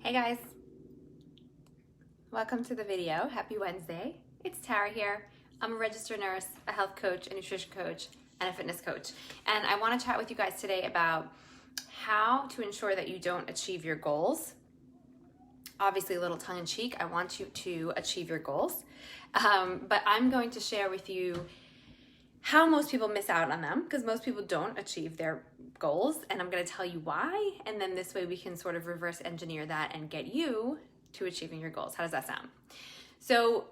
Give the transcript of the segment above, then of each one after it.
Hey guys, welcome to the video. Happy Wednesday. It's Tara here. I'm a registered nurse, a health coach, a nutrition coach, and a fitness coach. And I want to chat with you guys today about how to ensure that you don't achieve your goals. Obviously, a little tongue in cheek, I want you to achieve your goals. But I'm going to share with you how most people miss out on them, because most people don't achieve their goals, and I'm going to tell you why, and then this way we can sort of reverse engineer that and get you to achieving your goals. How does that sound? So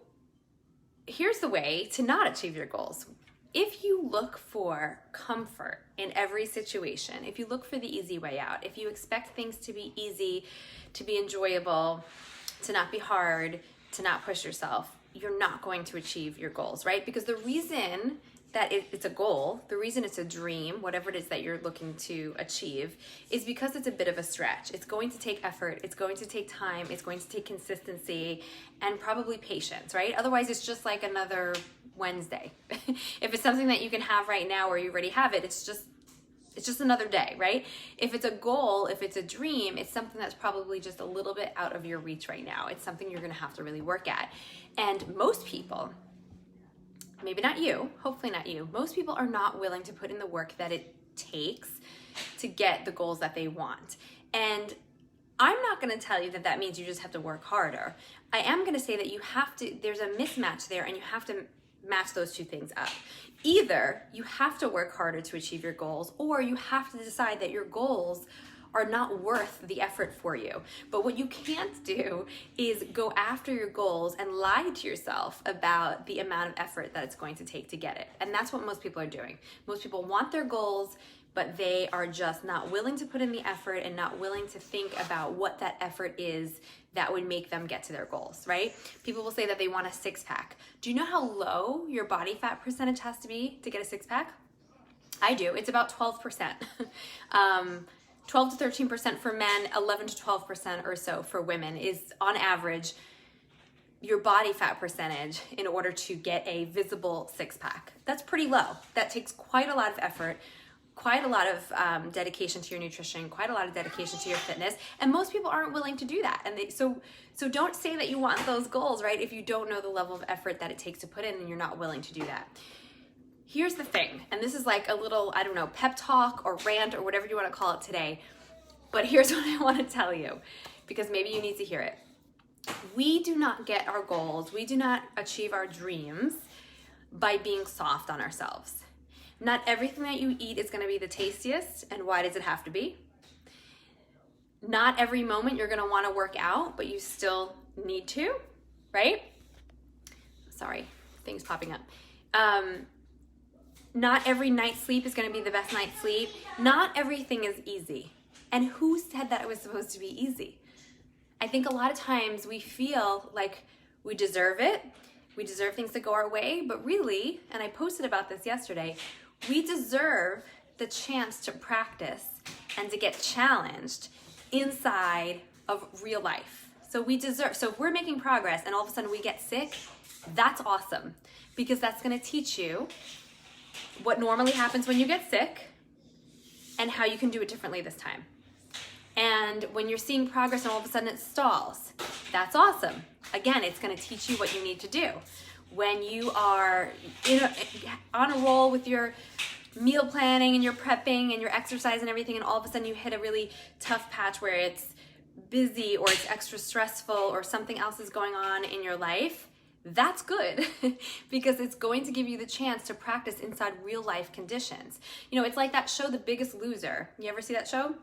here's the way to not achieve your goals. If you look for comfort in every situation, if you look for the easy way out, if you expect things to be easy, to be enjoyable, to not be hard, to not push yourself, you're not going to achieve your goals, right? Because the reason that it's a goal, the reason it's a dream, whatever it is that you're looking to achieve, is because it's a bit of a stretch. It's going to take effort, it's going to take time, it's going to take consistency, and probably patience, right? Otherwise, it's just like another Wednesday. If it's something that you can have right now or you already have it, it's just another day, right? If it's a goal, if it's a dream, it's something that's probably just a little bit out of your reach right now. It's something you're gonna have to really work at. And most people, maybe not you, hopefully not you, most people are not willing to put in the work that it takes to get the goals that they want. And I'm not going to tell you that that means you just have to work harder. I am going to say that you have to, there's a mismatch there, and you have to match those two things up. Either you have to work harder to achieve your goals, or you have to decide that your goals are not worth the effort for you. But what you can't do is go after your goals and lie to yourself about the amount of effort that it's going to take to get it. And that's what most people are doing. Most people want their goals, but they are just not willing to put in the effort and not willing to think about what that effort is that would make them get to their goals, right? People will say that they want a six-pack. Do you know how low your body fat percentage has to be to get a six-pack? I do. It's about 12%. 12 to 13% for men, 11 to 12% or so for women is on average your body fat percentage in order to get a visible six-pack. That's pretty low. That takes quite a lot of effort, quite a lot of dedication to your nutrition, quite a lot of dedication to your fitness, and most people aren't willing to do that. And so don't say that you want those goals, right, if you don't know the level of effort that it takes to put in and you're not willing to do that. Here's the thing, and this is like a little, I don't know, pep talk or rant or whatever you want to call it today, but here's what I want to tell you, because maybe you need to hear it. We do not get our goals, we do not achieve our dreams by being soft on ourselves. Not everything that you eat is going to be the tastiest, and why does it have to be? Not every moment you're going to want to work out, but you still need to, right? Sorry, things popping up. Not every night's sleep is going to be the best night's sleep. Not everything is easy. And who said that it was supposed to be easy? I think a lot of times we feel like we deserve it. We deserve things to go our way. But really, and I posted about this yesterday, we deserve the chance to practice and to get challenged inside of real life. So if we're making progress and all of a sudden we get sick, that's awesome, because that's going to teach you what normally happens when you get sick and how you can do it differently this time. And when you're seeing progress and all of a sudden it stalls, that's awesome. Again, it's going to teach you what you need to do. When you are on a roll with your meal planning and your prepping and your exercise and everything, and all of a sudden you hit a really tough patch where it's busy or it's extra stressful or something else is going on in your life, that's good because it's going to give you the chance to practice inside real life conditions. You know, it's like that show, The Biggest Loser. You ever see that show?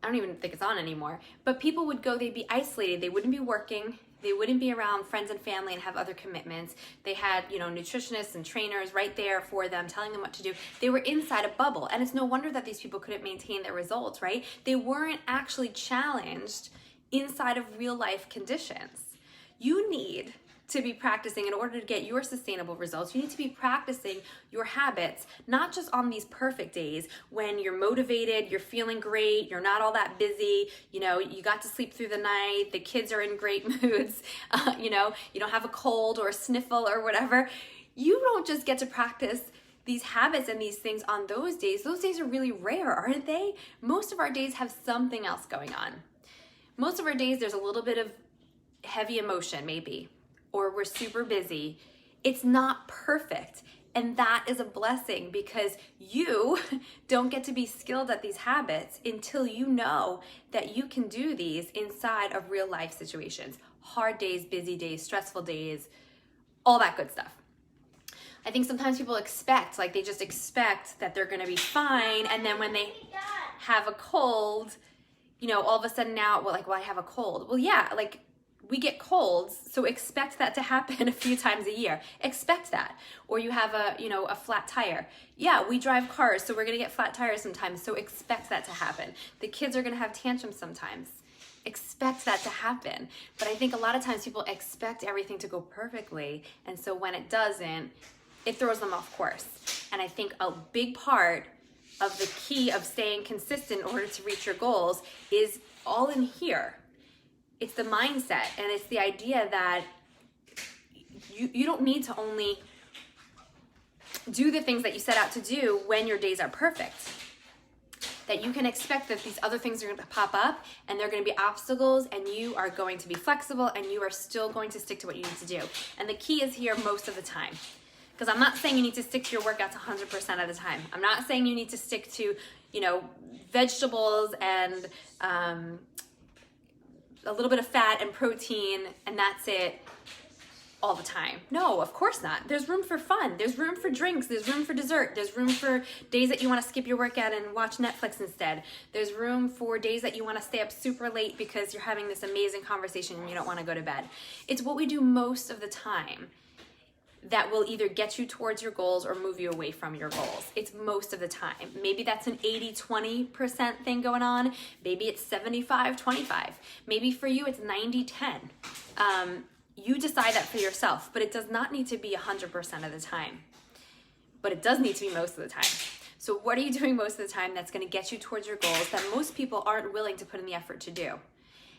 I don't even think it's on anymore. But people would go, they'd be isolated. They wouldn't be working. They wouldn't be around friends and family and have other commitments. They had, nutritionists and trainers right there for them, telling them what to do. They were inside a bubble. And it's no wonder that these people couldn't maintain their results, right? They weren't actually challenged inside of real life conditions. You need to be practicing in order to get your sustainable results. You need to be practicing your habits, not just on these perfect days when you're motivated, you're feeling great, you're not all that busy, you got to sleep through the night, the kids are in great moods, you don't have a cold or a sniffle or whatever. You don't just get to practice these habits and these things on those days. Those days are really rare, aren't they? Most of our days have something else going on. most of our days there's a little bit of heavy emotion maybe, or we're super busy. It's not perfect. And that is a blessing because you don't get to be skilled at these habits until you know that you can do these inside of real life situations. Hard days, busy days, stressful days, all that good stuff. I think sometimes people expect, like they just expect that they're gonna be fine, and then when they have a cold, you know, all of a sudden now, well, I have a cold. Well, yeah, like we get colds, so expect that to happen a few times a year. Expect that. Or you have a flat tire. Yeah, we drive cars, so we're gonna get flat tires sometimes, so expect that to happen. The kids are gonna have tantrums sometimes. Expect that to happen. But I think a lot of times people expect everything to go perfectly, and so when it doesn't, it throws them off course. And I think a big part of the key of staying consistent in order to reach your goals is all in here. It's the mindset, and it's the idea that you don't need to only do the things that you set out to do when your days are perfect. That you can expect that these other things are going to pop up, and they're going to be obstacles, and you are going to be flexible, and you are still going to stick to what you need to do. And the key is here most of the time. Because I'm not saying you need to stick to your workouts 100% of the time. I'm not saying you need to stick to, vegetables and a little bit of fat and protein, and that's it all the time. No, of course not. There's room for fun. There's room for drinks. There's room for dessert. There's room for days that you want to skip your workout and watch Netflix instead. There's room for days that you want to stay up super late because you're having this amazing conversation and you don't want to go to bed. It's what we do most of the time that will either get you towards your goals or move you away from your goals. It's most of the time. Maybe that's an 80-20% thing going on. Maybe it's 75-25. Maybe for you it's 90-10. You decide that for yourself, but it does not need to be 100% of the time. But it does need to be most of the time. So what are you doing most of the time that's gonna get you towards your goals that most people aren't willing to put in the effort to do?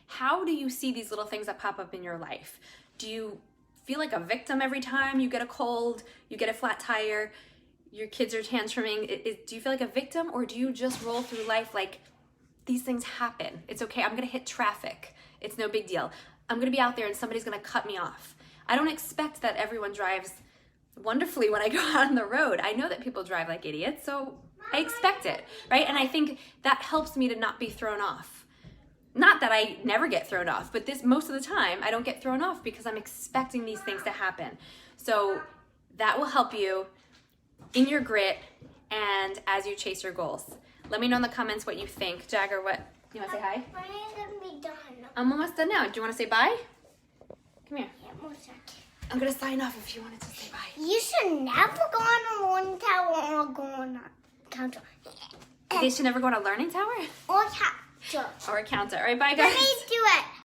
How do you see these little things that pop up in your life? Do you feel like a victim every time you get a cold, you get a flat tire, your kids are tantruming? Do you feel like a victim, or do you just roll through life like these things happen? It's okay, I'm gonna hit traffic. It's no big deal. I'm gonna be out there and somebody's gonna cut me off. I don't expect that everyone drives wonderfully when I go out on the road. I know that people drive like idiots, so I expect it, right? And I think that helps me to not be thrown off. Not that I never get thrown off, but most of the time I don't get thrown off because I'm expecting these things to happen. So that will help you in your grit and as you chase your goals. Let me know in the comments what you think. Jagger, what? You want to say hi? I'm gonna be done. I'm almost done now. Do you want to say bye? Come here. Yeah, one second. I'm going to sign off if you wanted to say bye. You should never go on a one tower or go on a counter. They should never go on a learning tower? Or counter. Or a counter. All right, bye guys. Let me do it.